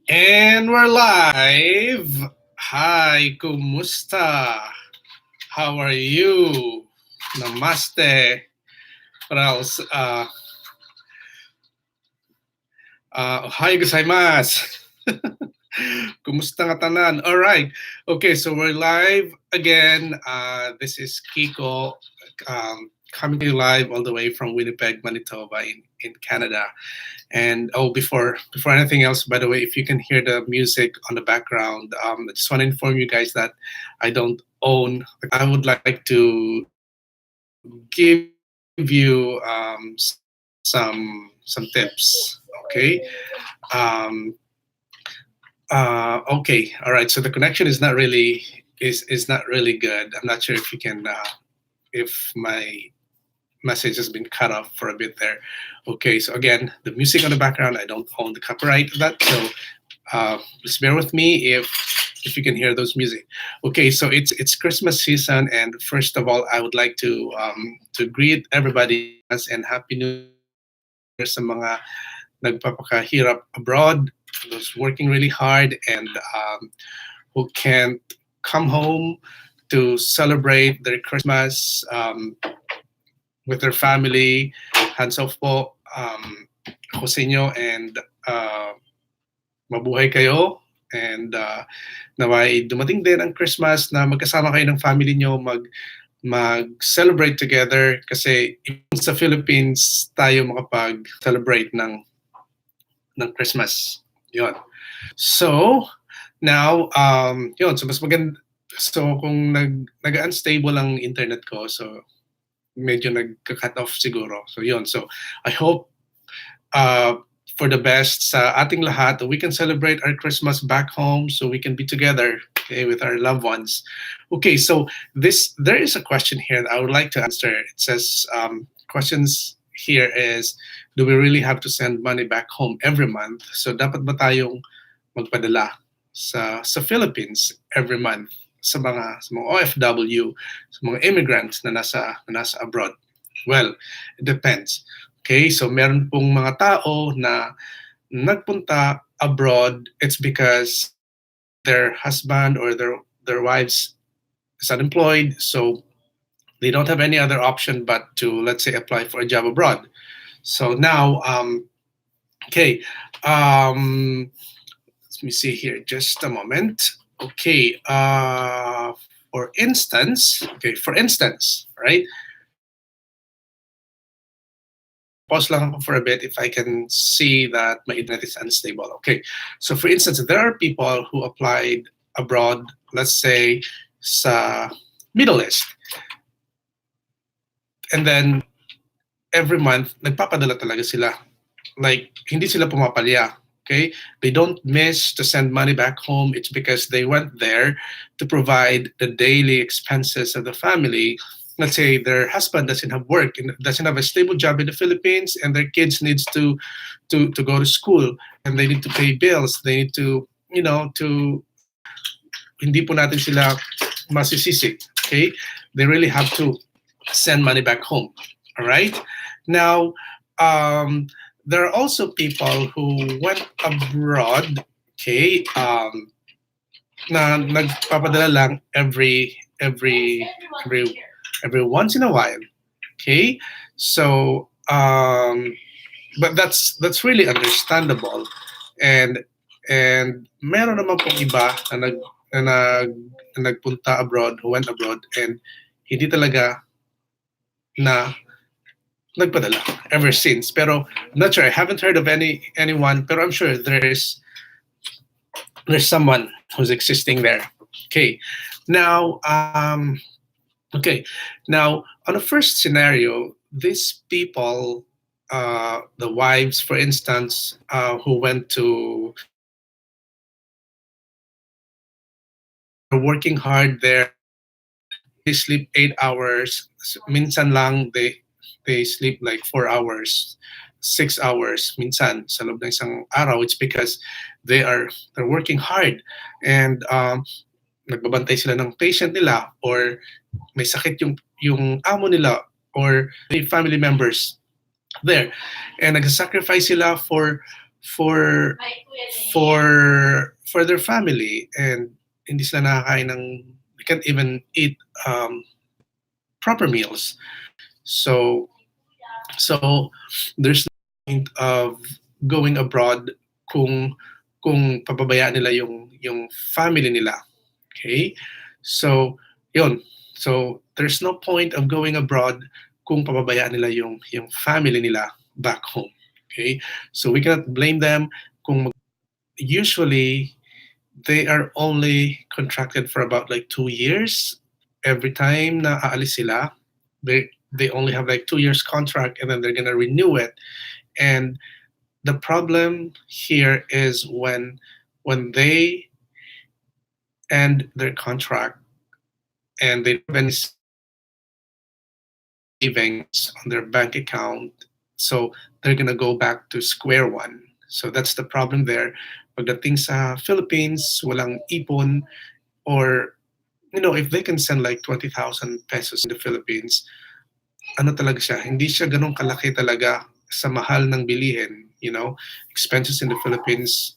And we're live. Hi, kumusta? How are you? Namaste. What else? Hi, gozaimasu. Kumusta nga tanan? All right. Okay, so we're live again. This is Kiko coming to you live all the way from Winnipeg, Manitoba in Canada. And before anything else, by the way, if you can hear the music on the background, I just want to inform you guys that I don't own. I would like to give you some tips. Okay. Um, okay. All right. So the connection is not really is not really good. I'm not sure if you can if my message has been cut off for a bit there. Okay, so again, the music on the background, I don't own the copyright of that, so just bear with me if you can hear those music. Okay, so it's Christmas season, and first of all, I would like to greet everybody and Happy New Year sa mga nagpapakahirap abroad, those working really hard and who can't come home to celebrate their Christmas. With their family. Hands off po ako sa inyo and mabuhay kayo and naway dumating din ang Christmas na magkasama kayo ng family nyo mag-celebrate together kasi sa Philippines tayo makapag-celebrate ng Christmas. Yon. So, now, yun. So, mas maganda. So, kung nag-unstable ang internet ko, so medyo nagka-cut off siguro. So yun. So I hope for the best sa ating lahat we can celebrate our Christmas back home so we can be together, okay, with our loved ones. Okay, so there is a question here that I would like to answer. It says questions here is, do we really have to send money back home every month? So dapat ba tayong magpadala sa Philippines every month? Sa mga OFW, sa mga immigrants na nasa abroad? Well, it depends. Okay, so meron pong mga tao na nagpunta abroad, it's because their husband or their wives is unemployed, so they don't have any other option but to, let's say, apply for a job abroad. So now, okay, let me see here, just a moment. Okay, for instance, right? Pause lang ako for a bit if I can see that my internet is unstable. Okay, so for instance, there are people who applied abroad, let's say, sa Middle East. And then, every month, nagpapadala talaga sila. Like, hindi sila pumapalya. Okay, they don't miss to send money back home. It's because they went there to provide the daily expenses of the family. Let's say their husband doesn't have work and doesn't have a stable job in the Philippines, and their kids needs to go to school and they need to pay bills. They need to to hindi po natin sila masisisi. Okay, they really have to send money back home. All right, now. There are also people who went abroad, okay, na nagpapadala lang every once in a while, okay. So, but that's really understandable, and meron naman pong iba na nagpunta abroad, who went abroad, and hindi talaga na nagpadala ever since. Pero I'm not sure. I haven't heard of anyone, pero I'm sure there's someone who's existing there. Okay. Now, Now, on the first scenario, these people, the wives, for instance, who went to working hard there, they sleep 8 hours. Minsan lang they sleep like 4 hours, 6 hours. Minsan sa loob ng isang araw. It's because they're working hard and nagbabantay sila ng patient nila, or may sakit yung amo nila, or may family members there, and nag-sacrifice sila for for their family, and hindi sila nakakain ng, they can't even eat proper meals. So so there's no point of going abroad kung pababayaan nila yung family nila. Okay? So, yun. So, there's no point of going abroad kung pababayaan nila yung family nila back home. Okay? So, we cannot blame them kung usually they are only contracted for about like 2 years. Every time na aalis sila, they only have like 2 years contract, and then they're gonna renew it. And the problem here is when they end their contract and they don't have any savings on their bank account, so they're gonna go back to square one. So that's the problem there. Pagdating sa Philippines, walang ipon, or if they can send like 20,000 pesos in the Philippines, ano talaga siya, hindi siya ganun kalaki talaga sa mahal ng bilihin. Expenses in the Philippines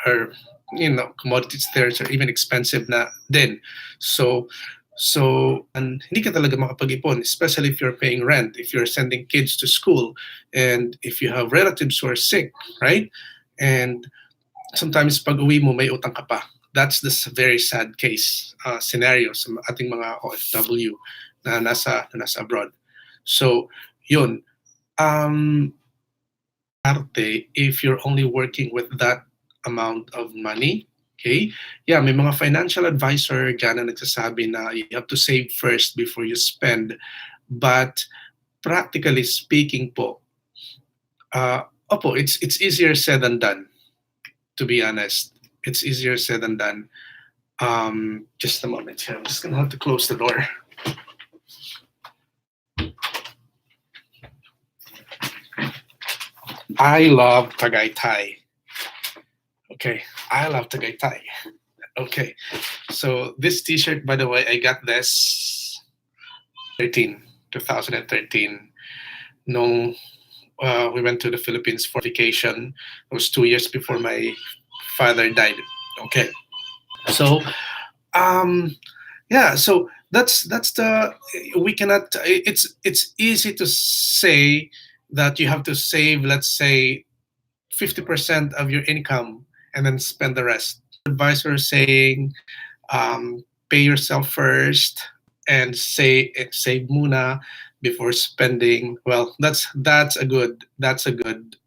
are, commodities there are even expensive na din. So and hindi ka talaga makapag-ipon, especially if you're paying rent, if you're sending kids to school, and if you have relatives who are sick, right? And sometimes pag uwi mo, may utang ka pa. That's the very sad case scenario sa ating mga OFW na nasa abroad. So, yun. If you're only working with that amount of money, okay? Yeah, may mga financial advisor dyan na nagsasabi na you have to save first before you spend. But practically speaking po, opo, it's easier said than done, to be honest. It's easier said than done. Just a moment here. I'm just gonna have to close the door. I love Tagaytay. Okay, I love Tagaytay. Okay, so this T-shirt, by the way, I got this 2013. Nung we went to the Philippines for vacation. It was 2 years before my father died. Okay, so yeah, so that's the, we cannot. It's easy to say that you have to save, let's say, 50% of your income and then spend the rest. Advisor saying, pay yourself first and save muna before spending. Well, that's a good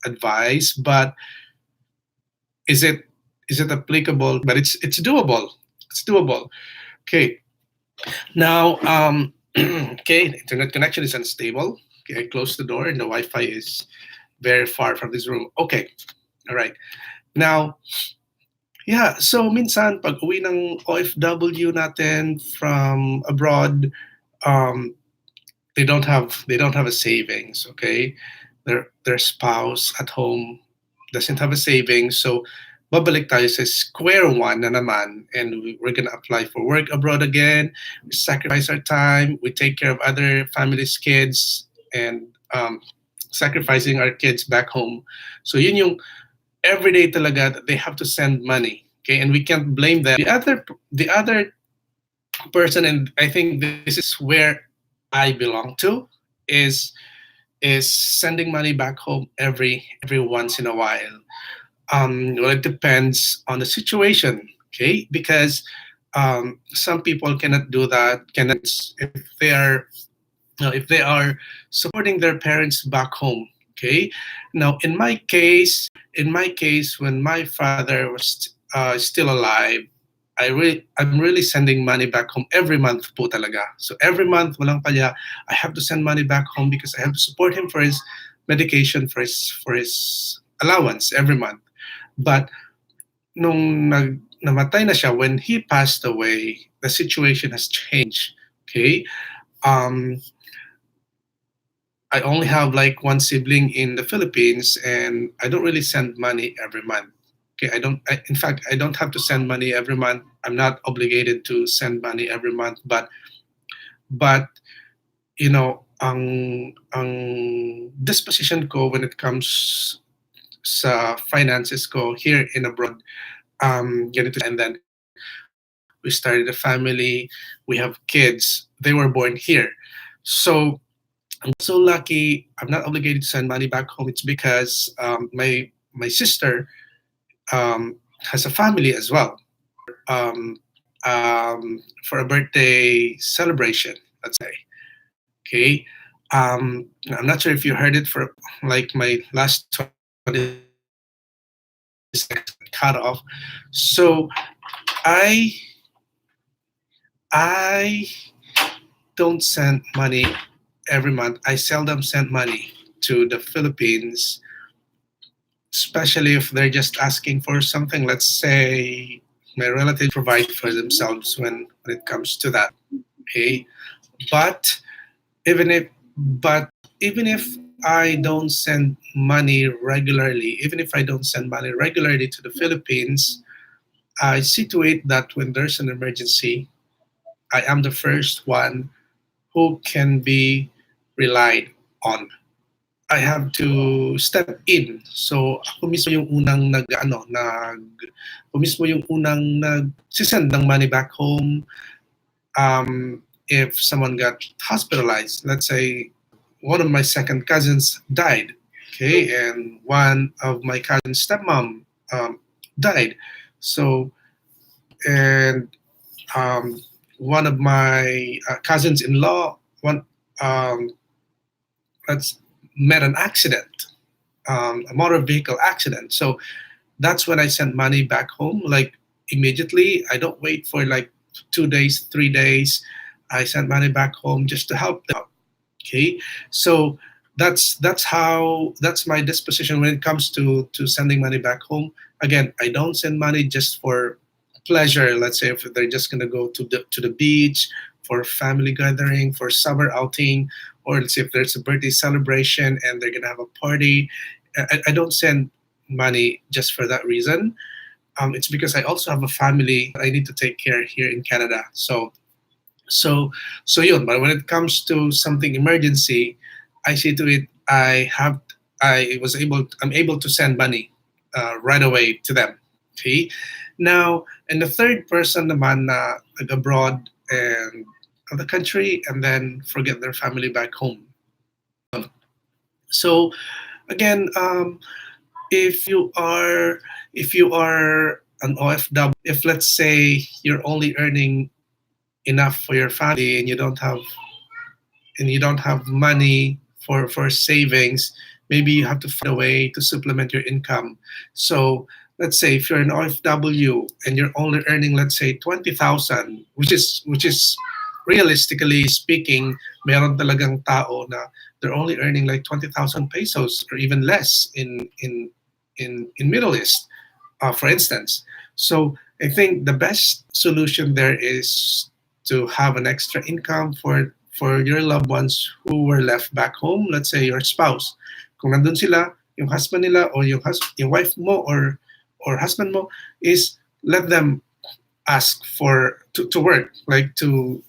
advice, but is it applicable? But it's doable. It's doable. Okay. Now, okay, the internet connection is unstable. Okay, I close the door and the Wi-Fi is very far from this room. Okay, all right. Now, yeah, so minsan pag uwi ng OFW natin from abroad, they don't have a savings. Okay, their spouse at home doesn't have a savings, so babalik tayo sa square one na naman, and we're gonna apply for work abroad again. We sacrifice our time, we take care of other families' kids, and sacrificing our kids back home. So yun yung everyday talaga that they have to send money. Okay, and we can't blame them. The other person, and I think this is where I belong to, is sending money back home every once in a while. Well, it depends on the situation, okay? Because some people cannot do that. If they are supporting their parents back home, okay? Now, in my case, when my father was still alive, I'm really sending money back home every month po talaga. So every month, walang palya, I have to send money back home because I have to support him for his medication, for his allowance every month. But nung namatay na siya, when he passed away, the situation has changed. Okay, I only have like one sibling in the Philippines, and I don't really send money every month. Okay, in fact, I don't have to send money every month. I'm not obligated to send money every month, but ang disposition ko when it comes sa finances ko here in abroad. Ganito, and then we started a family. We have kids. They were born here. So I'm so lucky. I'm not obligated to send money back home. It's because my sister has a family as well for a birthday celebration. Let's say, okay. I'm not sure if you heard it for like my last 20 seconds cut off. So I I don't send money every month. I seldom send money to the Philippines, especially if they're just asking for something. Let's say my relatives provide for themselves when it comes to that. Okay, but even if but even if I don't send money regularly, even if I don't send money regularly to the Philippines, I see to it that when there's an emergency, I am the first one who can be relied on. I have to step in. So ako mismo yung unang ako mismo yung unang send ng money back home. If someone got hospitalized, let's say one of my second cousins died, okay, and one of my cousin's stepmom died. So and um, one of my cousins-in-law um, that's met an accident, a motor vehicle accident. So that's when I send money back home, like immediately. I don't wait for like 2 days, 3 days. I send money back home just to help them out. Okay, so that's my disposition when it comes to sending money back home. Again, I don't send money just for pleasure. Let's say if they're just gonna go to the beach for family gathering, for summer outing, or let's say if there's a birthday celebration and they're gonna have a party. I don't send money just for that reason. It's because I also have a family that I need to take care here in Canada. So so yun. But when it comes to something emergency, I see to it I'm able to send money right away to them. Okay. Now, and the third person naman na abroad and of the country and then forget their family back home. So again, if you are an OFW, if let's say you're only earning enough for your family and you don't have money for savings, maybe you have to find a way to supplement your income. So let's say if you're an OFW and you're only earning, let's say 20,000, which is realistically speaking, meron talagang tao na they're only earning like 20,000 pesos or even less in Middle East, for instance. So I think the best solution there is to have an extra income for your loved ones who were left back home. Let's say your spouse. Kung nandun sila, yung husband nila or yung wife mo or husband mo is let them ask to work, like to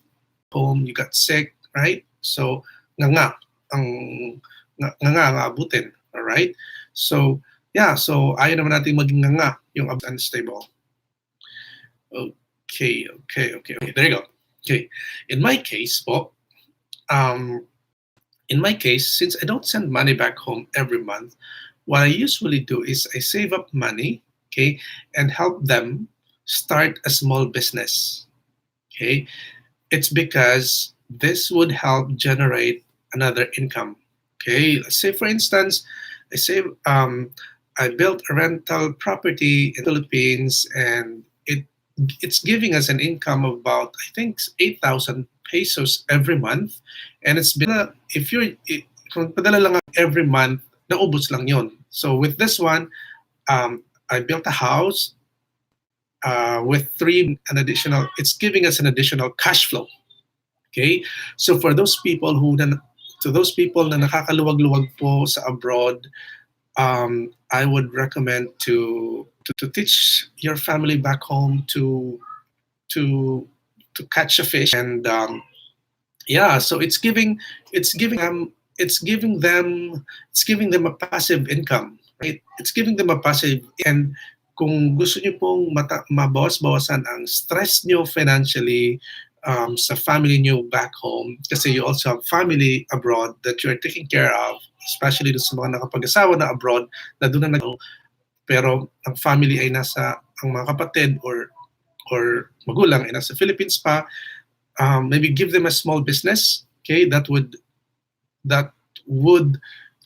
home, you got sick, right? So nga ang nga abutin, all right? So yeah, so ayaw naman natin maging nga yung unstable. Okay. There you go. Okay. In my case po, since I don't send money back home every month, what I usually do is I save up money, okay, and help them start a small business. Okay. It's because this would help generate another income. Okay. Let's say for instance, I save I built a rental property in the Philippines and it's giving us an income of about I think 8,000 pesos every month, and it's been if you're kung padala lang every month, naubos lang yon. So with this one, I built a house with an additional. It's giving us an additional cash flow. Okay, so for those people na nakakaluwag-luwag po sa abroad, I would recommend to teach your family back home to catch a fish and yeah. So it's giving them a passive income. right? It's giving them a positive. And kung gusto niyo pong mabawas-bawasan ang stress niyo financially sa family niyo back home, kasi you also have family abroad that you're taking care of, especially sa mga nakapag-asawa na abroad, na doon na pero ang family ay ang mga kapatid or magulang ay nasa Philippines pa, maybe give them a small business, okay, that would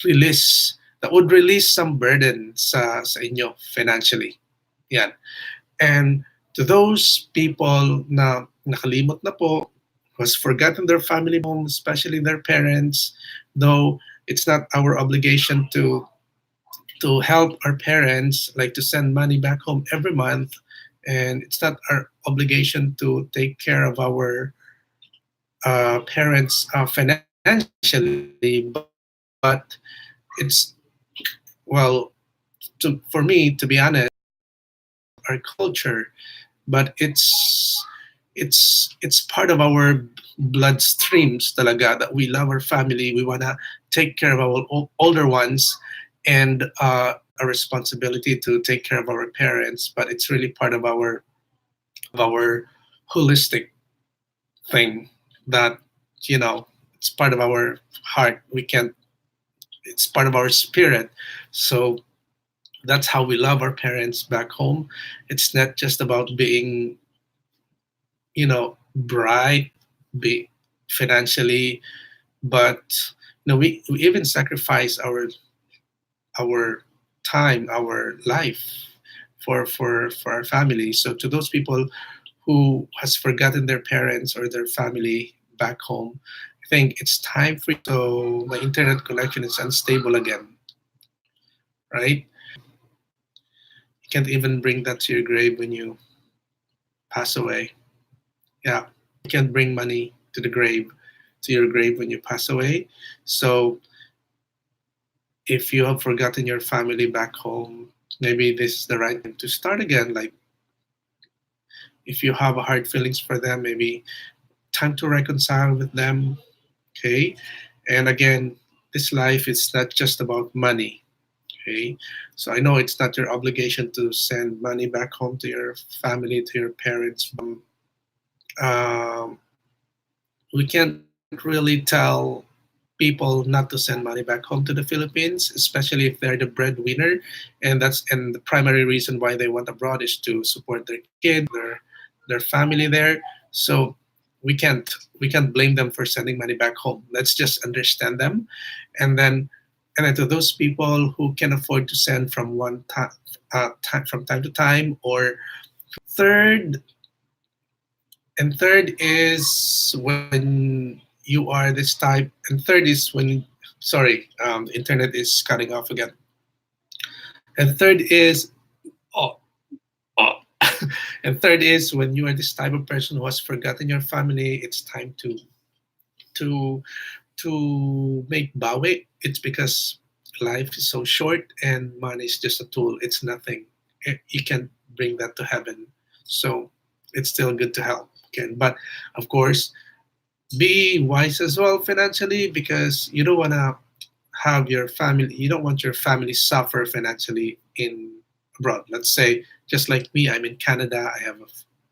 release some burden sa inyo financially. Yan. And to those people na nakalimot na po, who has forgotten their family home, especially their parents, though it's not our obligation to help our parents, like to send money back home every month, and it's not our obligation to take care of our parents financially, but it's, well, for me, to be honest, our culture, but it's part of our bloodstreams talaga that we love our family. We wanna take care of our older ones, and a responsibility to take care of our parents. But it's really part of our holistic thing that it's part of our heart. We can't. It's part of our spirit. So that's how we love our parents back home. It's not just about being, bright, be financially, but we even sacrifice our time, our life for our family. So to those people who has forgotten their parents or their family back home, I think it's time for you. So my internet connection is unstable again, right? You can't even bring that to your grave when you pass away. Yeah, you can't bring money to your grave when you pass away. So if you have forgotten your family back home, maybe this is the right time to start again. Like if you have hard feelings for them, maybe time to reconcile with them. Okay, and again, this life is not just about money. Okay, so I know it's not your obligation to send money back home to your family, to your parents. Um, we can't really tell people not to send money back home to the Philippines, especially if they're the breadwinner, and the primary reason why they went abroad is to support their kid, their family there. So we can't we can't blame them for sending money back home. Let's just understand them, and then to those people who can afford to send from from time to time, or third third is when you are this type, and third is when, sorry, the internet is cutting off again. And third is, oh, oh. And third is when you are this type of person who has forgotten your family, it's time to make bawi. It's because life is so short and money is just a tool. It's nothing. You can't bring that to heaven. So it's still good to help. Okay? But of course, be wise as well financially, because you don't want to have your family, you don't want your family suffer financially in abroad. Let's say, just like me, I'm in Canada, I have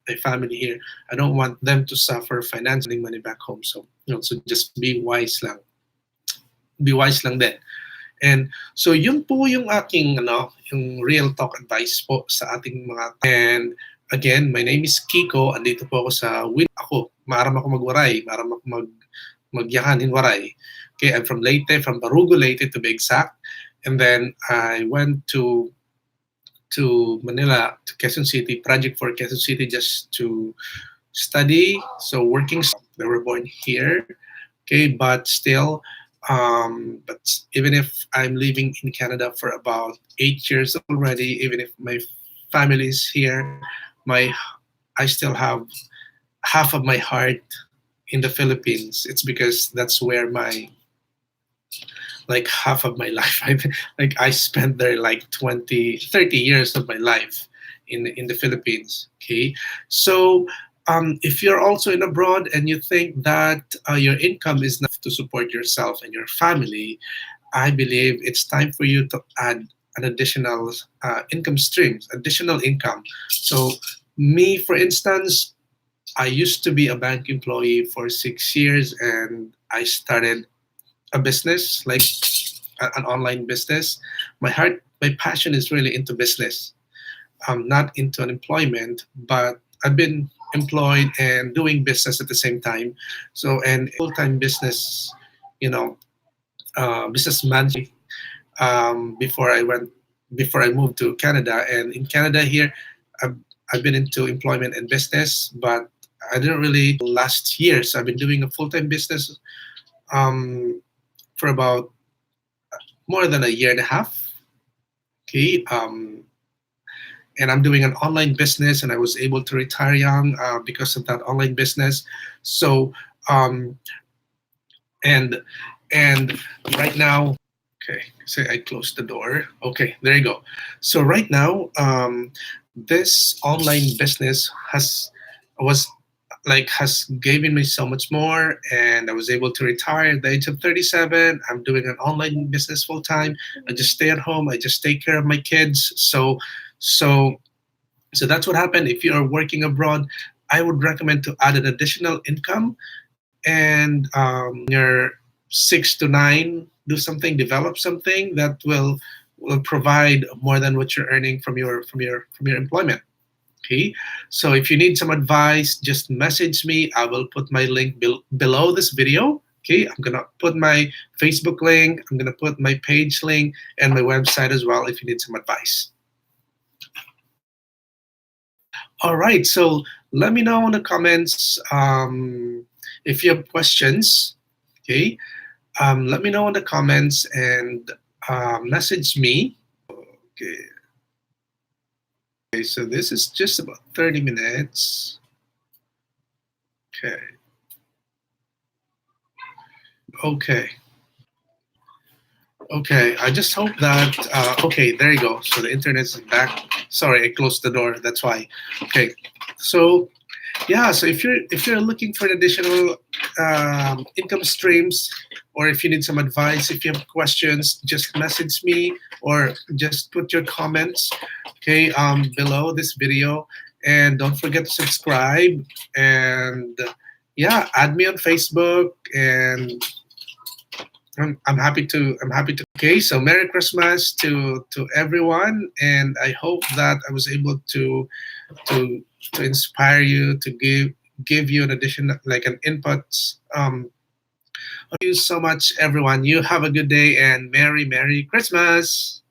a family here. I don't want them to suffer financially money back home. So, so just be wise lang. Be wise lang din. And so yun po yung aking yung real talk advice po sa ating mga. And again, my name is Kiko. Andito po ako sa ako. Maaram ako magwaray, maaram ako magyakanin waray. Okay, I'm from Leyte, from Barugo, Leyte to be exact. And then I went to Manila, to Quezon City, project for Quezon City, just to study. So working, they were born here. Okay, but still, but even if I'm living in Canada for about 8 years already, even if my family is here, I still have half of my heart in the Philippines. It's because that's where my, like, half of my life, I spent there like 20, 30 years of my life in the Philippines. Okay, so if you're also in abroad and you think that your income is enough to support yourself and your family, I believe it's time for you to add an additional income streams, additional income. So me, for instance, I used to be a bank employee for 6 years, and I started a business, like an online business. My passion is really into business. I'm not into an employment, but I've been employed and doing business at the same time. So, and full-time business, you know, business management, before I moved to Canada. And in Canada here, I've, I've been into employment and business, but I didn't really last year. So I've been doing a full-time business um, for about more than a year and a half. Okay. And I'm doing an online business, and I was able to retire young because of that online business. So, um, and and right now, okay, say I closed the door. Okay, there you go. So right now, this online business has given me so much more, and I was able to retire at the age of 37. I'm doing an online business full time. I just stay at home. I just take care of my kids. So so that's what happened. If you're working abroad, I would recommend to add an additional income, and your 6 to 9, do something, develop something that will provide more than what you're earning from your employment. Okay, so if you need some advice, just message me. I will put my link below this video. Okay, I'm gonna put my Facebook link, I'm gonna put my page link, and my website as well if you need some advice. All right, so let me know in the comments if you have questions. Okay, let me know in the comments, and message me. Okay. Okay, so this is just about 30 minutes. Okay. Okay. Okay, I just hope that, okay, there you go. So the internet is back. Sorry, I closed the door. That's why. Okay, so yeah, so if you're looking for additional income streams, or if you need some advice, if you have questions, just message me or just put your comments, okay, below this video, and don't forget to subscribe, and yeah, add me on Facebook, and I'm happy to. I'm happy to. Okay, so Merry Christmas to everyone, and I hope that I was able to to inspire you, to give you an addition, like an input. Thank you so much, everyone. You have a good day, and Merry Christmas.